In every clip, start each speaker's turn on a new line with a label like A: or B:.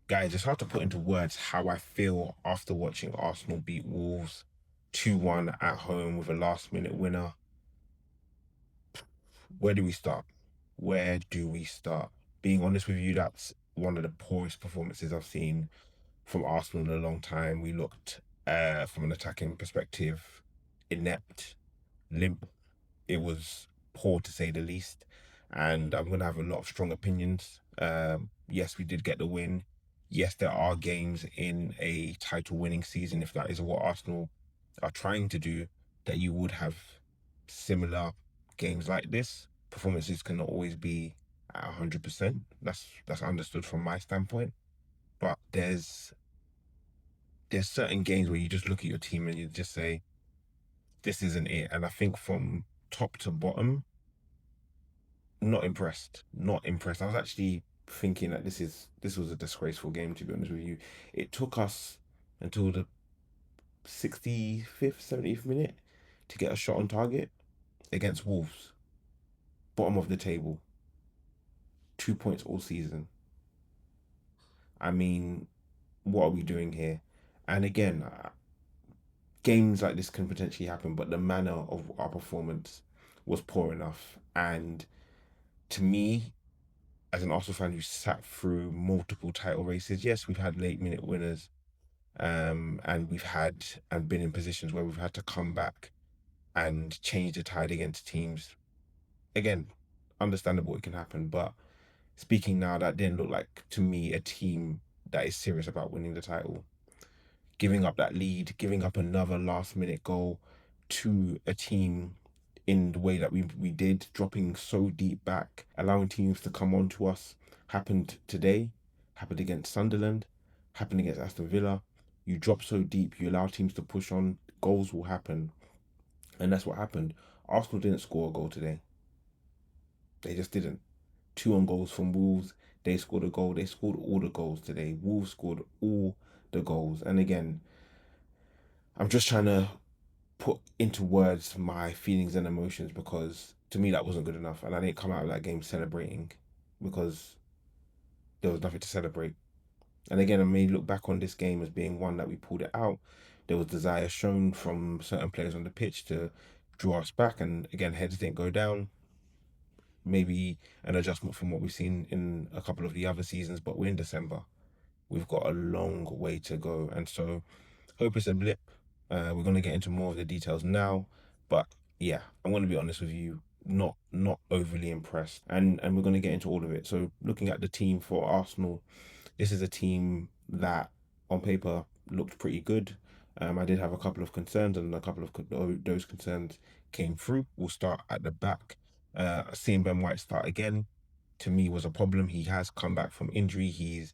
A: Guys, it's hard to put into words how I feel after watching Arsenal beat Wolves 2-1 at home with a last minute winner. Where do we start? Where do we start? Being honest with you, that's one of the poorest performances I've seen from Arsenal in a long time. We looked, from an attacking perspective, inept, limp. It was poor to say the least. And I'm going to have a lot of strong opinions. Yes, we did get the win. Yes, there are games in a title winning season, if that is what Arsenal are trying to do, that you would have similar games like this. Performances cannot always be at 100%. That's understood from my standpoint. But there's certain games where you just look at your team and you just say, this isn't it. And I think from top to bottom, not impressed. Not impressed. I was actually thinking that this was a disgraceful game, to be honest with you. It took us until the 65th, 70th minute to get a shot on target against Wolves, bottom of the table, 2 points all season. I mean, what are we doing here? And again, games like this can potentially happen, but the manner of our performance was poor enough. And to me, as an Arsenal fan who sat through multiple title races, yes, we've had late minute winners, and we've had and been in positions where we've had to come back and change the tide against teams. Again, understandable, it can happen, but speaking now, that didn't look like to me a team that is serious about winning the title. Giving up that lead, giving up another last minute goal to a team in the way that we did, dropping so deep back, allowing teams to come on to us, happened today, happened against Sunderland, happened against Aston Villa. You drop so deep, you allow teams to push on, goals will happen. And that's what happened. Arsenal didn't score a goal today. They just didn't. Two on goals from Wolves. They scored a goal. They scored all the goals today. Wolves scored all the goals. And again, I'm just trying to put into words my feelings and emotions, because to me that wasn't good enough. And I didn't come out of that game celebrating, because there was nothing to celebrate. And again, I may look back on this game as being one that we pulled it out. There was desire shown from certain players on the pitch to draw us back. And again, heads didn't go down. Maybe an adjustment from what we've seen in a couple of the other seasons, but we're in December. We've got a long way to go. And so hope it's a blip. We're going to get into more of the details now. But yeah, I'm going to be honest with you, not overly impressed. And we're going to get into all of it. So looking at the team for Arsenal, this is a team that on paper looked pretty good. I did have a couple of concerns, and a couple of those concerns came through. We'll start at the back. Seeing Ben White start again, to me, was a problem. He has come back from injury. He's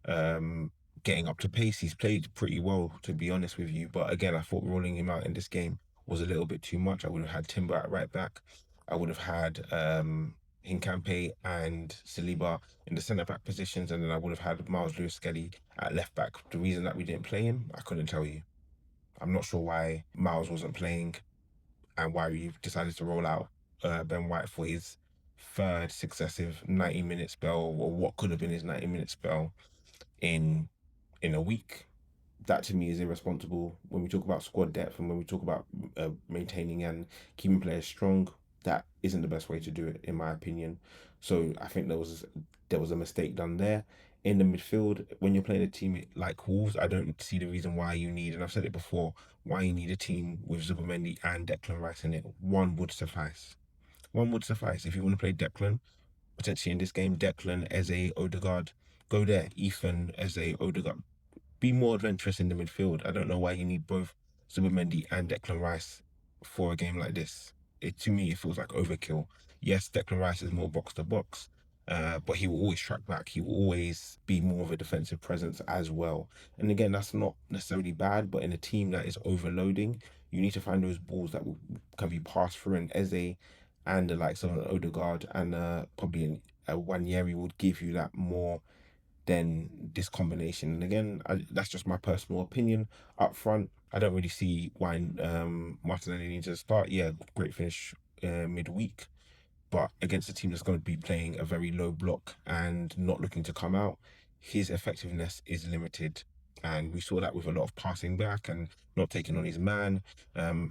A: um, getting up to pace. He's played pretty well, to be honest with you. But again, I thought rolling him out in this game was a little bit too much. I would have had Timber at right back. I would have had Hincampe and Saliba in the centre back positions, and then I would have had Miles Lewis Skelly at left back. The reason that we didn't play him, I couldn't tell you. I'm not sure why Miles wasn't playing and why we decided to roll out Ben White for his third successive 90-minute spell, or what could have been his 90-minute spell in a week. That to me is irresponsible. When we talk about squad depth and when we talk about maintaining and keeping players strong, that isn't the best way to do it, in my opinion. So I think there was a mistake done there. In the midfield, when you're playing a team like Wolves, I don't see the reason why you need, and I've said it before, why you need a team with Zubimendi and Declan Rice in it. One would suffice. One would suffice. If you want to play Declan, potentially in this game, Declan, Eze, Odegaard, go there. Ethan, Eze, Odegaard, be more adventurous in the midfield. I don't know why you need both Zubimendi and Declan Rice for a game like this. To me, it feels like overkill. Yes, Declan Rice is more box to box, but he will always track back. He will always be more of a defensive presence as well. And again, that's not necessarily bad, but in a team that is overloading, you need to find those balls that can be passed through. And Eze and the likes of an Odegaard and probably a Wanyeri would give you that more than this combination. And again, that's just my personal opinion. Up front, I don't really see why Martinelli needs to start. Yeah, great finish midweek, but against a team that's going to be playing a very low block and not looking to come out, his effectiveness is limited. And we saw that with a lot of passing back and not taking on his man.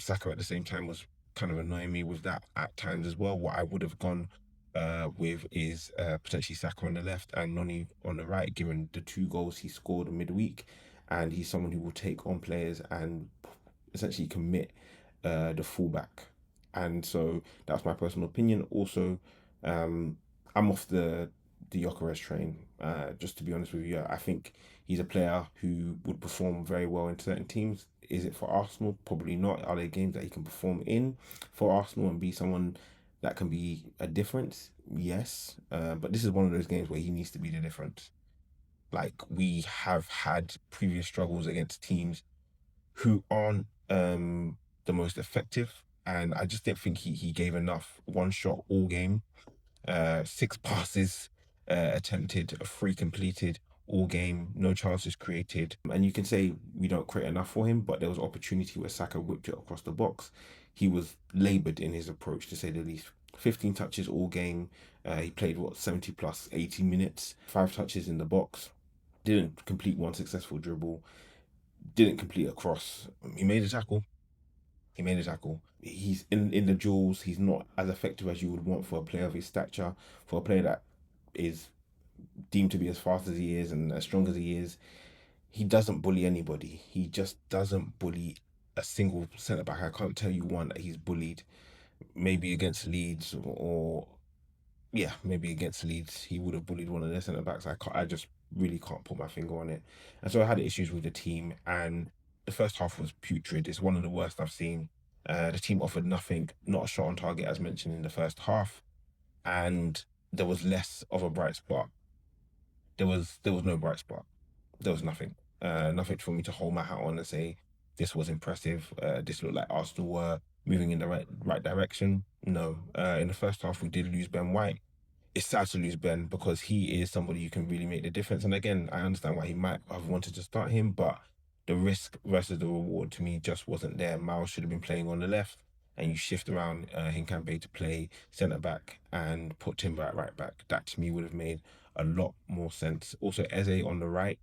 A: Saka at the same time was kind of annoying me with that at times as well. What I would have gone with is potentially Saka on the left and Noni on the right, given the 2 goals he scored midweek. And he's someone who will take on players and essentially commit the fullback. And so that's my personal opinion. Also, I'm off the Gyökeres train. Just to be honest with you, I think he's a player who would perform very well in certain teams. Is it for Arsenal? Probably not. Are there games that he can perform in for Arsenal and be someone that can be a difference? Yes. But this is one of those games where he needs to be the difference. Like we have had previous struggles against teams who aren't the most effective. And I just didn't think he gave enough one shot all game. 6 passes attempted, a 3 completed all game, no chances created. And you can say we don't create enough for him, but there was opportunity where Saka whipped it across the box. He was laboured in his approach, to say the least. 15 touches all game. He played, 70 plus 80 minutes, 5 touches in the box. Didn't complete one successful dribble, didn't complete a cross. He made a tackle. He made a tackle. He's in the duels. He's not as effective as you would want for a player of his stature, for a player that is deemed to be as fast as he is and as strong as he is. He doesn't bully anybody. He just doesn't bully a single centre back. I can't tell you one that he's bullied. Maybe against Leeds, or yeah, maybe against Leeds, he would have bullied one of their centre backs. I just really can't put my finger on it. And so I had issues with the team, and the first half was putrid. It's one of the worst I've seen. The team offered nothing, not a shot on target, as mentioned in the first half, and there was less of a bright spot. There was no bright spot. There was nothing. Nothing for me to hold my hat on and say this was impressive. This looked like Arsenal were moving in the right direction. No. In the first half, we did lose Ben White. It's sad to lose Ben because he is somebody who can really make the difference. And again, I understand why he might have wanted to start him, but the risk versus the reward to me just wasn't there. Miles should have been playing on the left, and you shift around Hincapie to play centre back and put Timber at right back. That to me would have made a lot more sense. Also, Eze on the right.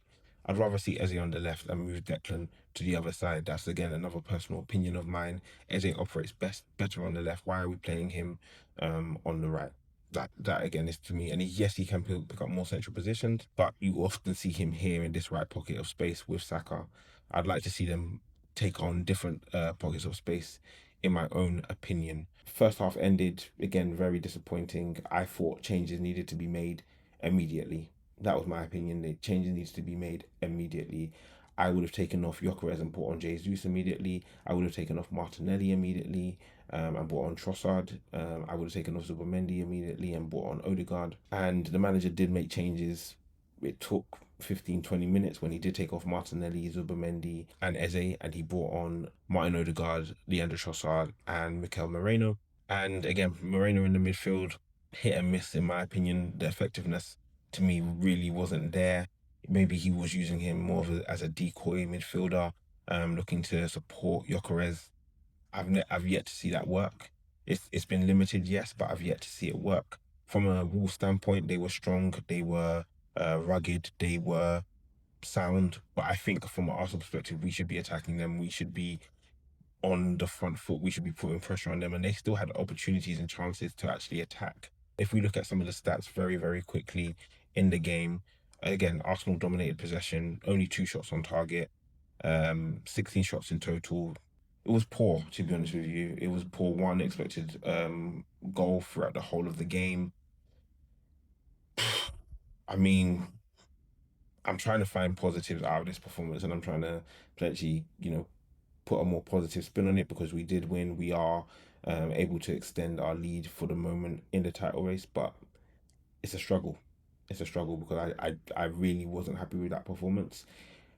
A: I'd rather see Eze on the left and move Declan to the other side. That's again another personal opinion of mine. Eze operates better on the left. Why are we playing him on the right? That again is to me, and yes, he can pick up more central positions, but you often see him here in this right pocket of space with Saka. I'd like to see them take on different pockets of space, in my own opinion. First half ended again very disappointing. I thought changes needed to be made immediately. That was my opinion. The changes needs to be made immediately. I would have taken off Gyökeres and put on Jesus immediately. I would have taken off Martinelli immediately and brought on Trossard. I would have taken off Zubimendi immediately and brought on Odegaard. And the manager did make changes. It took 15, 20 minutes when he did take off Martinelli, Zubimendi, and Eze, and he brought on Martin Odegaard, Leandro Trossard, and Mikel Moreno. And again, Moreno in the midfield, hit and miss, in my opinion. The effectiveness to me really wasn't there. Maybe he was using him more as a decoy midfielder, looking to support Gyökeres. I've yet to see that work. It's been limited, yes, but I've yet to see it work. From a Wolves standpoint, they were strong, they were rugged, they were sound. But I think from an Arsenal perspective, we should be attacking them. We should be on the front foot. We should be putting pressure on them, and they still had opportunities and chances to actually attack. If we look at some of the stats very, very quickly in the game, again, Arsenal dominated possession, only 2 shots on target, 16 shots in total. It was poor, to be honest with you. It was poor. One expected goal throughout the whole of the game. I mean, I'm trying to find positives out of this performance, and I'm trying to potentially, put a more positive spin on it because we did win. We are able to extend our lead for the moment in the title race, but it's a struggle. It's a struggle because I really wasn't happy with that performance.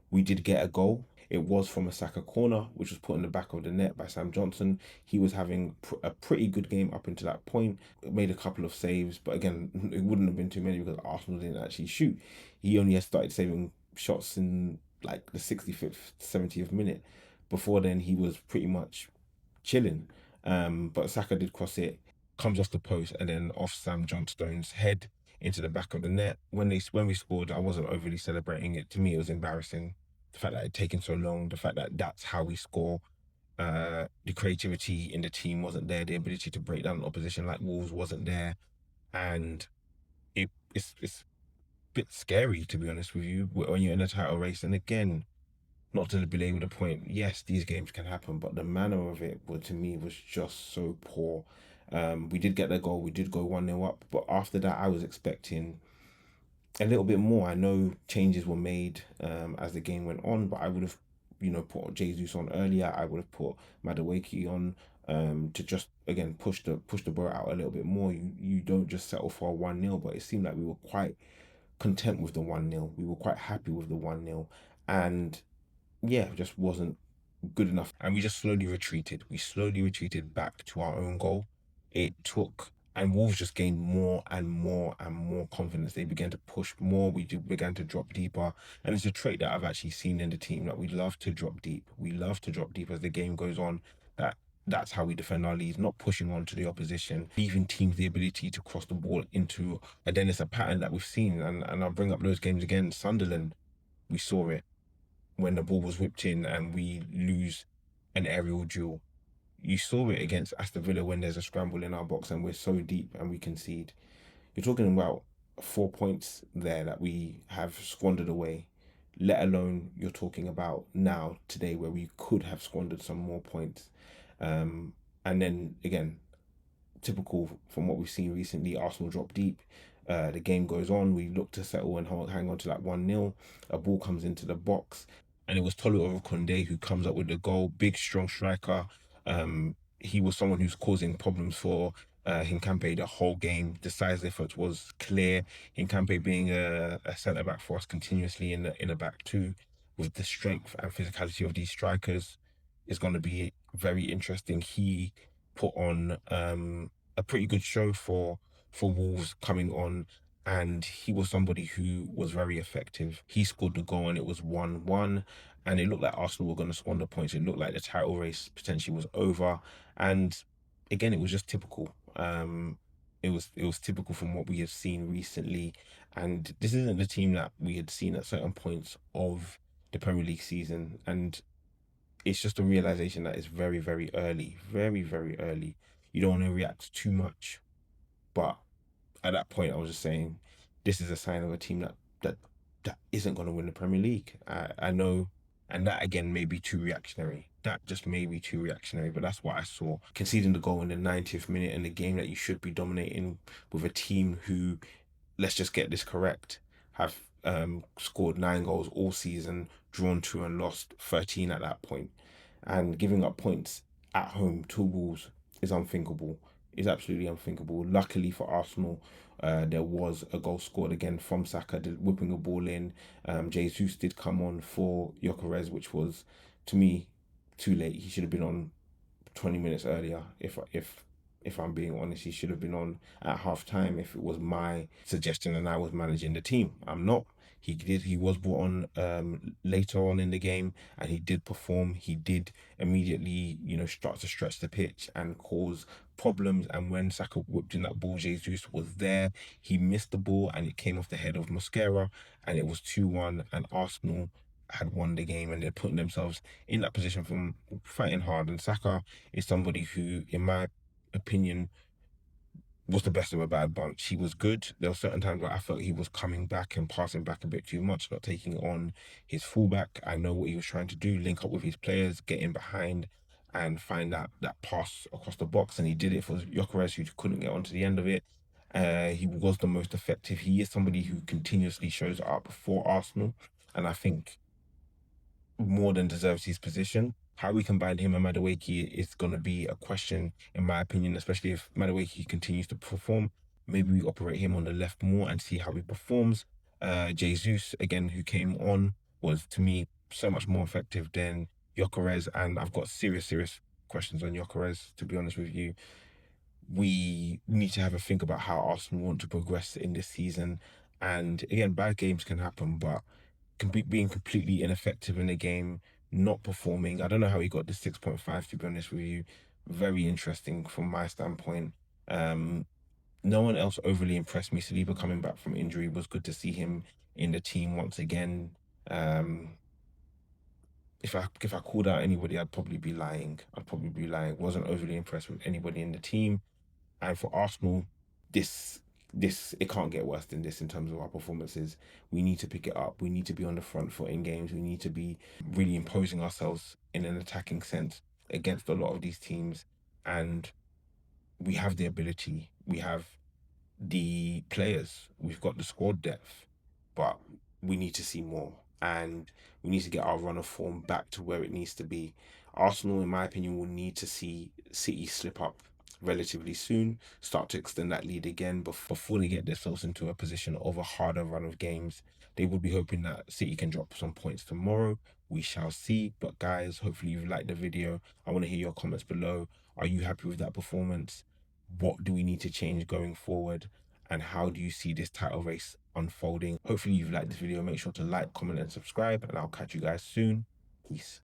A: We did get a goal. It was from a Saka corner, which was put in the back of the net by Sam Johnson. He was having a pretty good game up until that point. Made a couple of saves, but again, it wouldn't have been too many because Arsenal didn't actually shoot. He only had started saving shots in like the 65th, 70th minute. Before then, he was pretty much chilling. But Saka did cross it, comes off the post, and then off Sam Johnstone's head. into the back of the net. When we scored, I wasn't overly celebrating it. To me, it was embarrassing. The fact that it had taken so long, the fact that that's how we score. The creativity in the team wasn't there. The ability to break down the opposition like Wolves wasn't there, and it's a bit scary, to be honest with you, when you're in a title race. And again, not to belabor the point, yes, these games can happen, but the manner of it, to me, was just so poor. We did get the goal, we did go 1-0 up, but after that, I was expecting a little bit more. I know changes were made as the game went on, but I would have, put Jesus on earlier. I would have put Madueke on to just again push the boat out a little bit more. You don't just settle for a 1-0, but it seemed like we were quite content with the 1-0. We were quite happy with the 1-0, and yeah, just wasn't good enough. And we just slowly retreated. We slowly retreated back to our own goal. It took, and Wolves just gained more and more and more confidence. They began to push more. Began to drop deeper. And it's a trait that I've actually seen in the team, that we love to drop deep. We love to drop deep as the game goes on. That's how we defend our leads, not pushing on to the opposition, leaving teams the ability to cross the ball into. And then it's a pattern that we've seen. And I'll bring up those games again. Sunderland, we saw it when the ball was whipped in and we lose an aerial duel. You saw it against Aston Villa when there's a scramble in our box and we're so deep and we concede. You're talking about 4 points there that we have squandered away, let alone you're talking about now, today, where we could have squandered some more points. And then again, typical from what we've seen recently, Arsenal drop deep. The game goes on. We look to settle and hang on to that 1-0. A ball comes into the box, and it was Tolu Orukonde who comes up with the goal. Big, strong striker. He was someone who's causing problems for Hincampe the whole game. The size difference was clear. Hincampe being a centre back for us continuously in the back two, with the strength and physicality of these strikers, is going to be very interesting. He put on a pretty good show for Wolves coming on, and he was somebody who was very effective. He scored the goal, and it was 1-1, and it looked like Arsenal were going to squander points. It looked like the title race potentially was over, and again, it was just typical. It was typical from what we have seen recently, and this isn't the team that we had seen at certain points of the Premier League season, and it's just a realization that it's very, very early, very, very early. You don't want to react too much, but at that point, I was just saying, this is a sign of a team that isn't going to win the Premier League. I know, and that again may be too reactionary. That just may be too reactionary, but that's what I saw. Conceding the goal in the 90th minute in the game that you should be dominating, with a team who, let's just get this correct, have scored 9 goals all season, drawn 2 and lost 13 at that point. And giving up points at home to Wolves is unthinkable. Is absolutely unthinkable. Luckily for Arsenal, there was a goal scored again from Saka, whipping a ball in. Jesus did come on for Gyökeres, which was, to me, too late. He should have been on 20 minutes earlier. If I'm being honest, he should have been on at half time if it was my suggestion and I was managing the team. I'm not. He was brought on later on in the game, and he did perform. He did immediately, start to stretch the pitch and cause problems. And when Saka whipped in that ball, Jesus was there. He missed the ball and it came off the head of Mosquera, and it was 2-1, and Arsenal had won the game, and they're putting themselves in that position from fighting hard. And Saka is somebody who, in my opinion, was the best of a bad bunch. He was good. There were certain times where I felt he was coming back and passing back a bit too much, not taking on his fullback. I know what he was trying to do, link up with his players, get in behind and find that pass across the box. And he did it for Gyökeres, who couldn't get onto the end of it. He was the most effective. He is somebody who continuously shows up for Arsenal. And I think more than deserves his position. How we combine him and Madueke is going to be a question, in my opinion, especially if Madueke continues to perform. Maybe we operate him on the left more and see how he performs. Jesus, again, who came on, was to me so much more effective than Gyökeres, and I've got serious, serious questions on Gyökeres, to be honest with you. We need to have a think about how Arsenal want to progress in this season. And again, bad games can happen, but being completely ineffective in the game, not performing. I don't know how he got the 6.5, to be honest with you. Very interesting from my standpoint. Um, No one else overly impressed me. Saliba coming back from injury was good to see him in the team once again. Um, if I called out anybody, I'd probably be lying. Wasn't overly impressed with anybody in the team. And for Arsenal, this it can't get worse than this in terms of our performances. We need to pick it up. We need to be on the front foot in games. We need to be really imposing ourselves in an attacking sense against a lot of these teams. And we have the ability. We have the players. We've got the squad depth, but we need to see more, and we need to get our run of form back to where it needs to be. Arsenal, in my opinion, will need to see City slip up relatively soon, start to extend that lead again before they get themselves into a position of a harder run of games. They will be hoping that City can drop some points tomorrow. We shall see. But guys, hopefully you've liked the video. I want to hear your comments below. Are you happy with that performance? What do we need to change going forward? And how do you see this title race unfolding? Hopefully you've liked this video. Make sure to like, comment, and subscribe, and I'll catch you guys soon. Peace.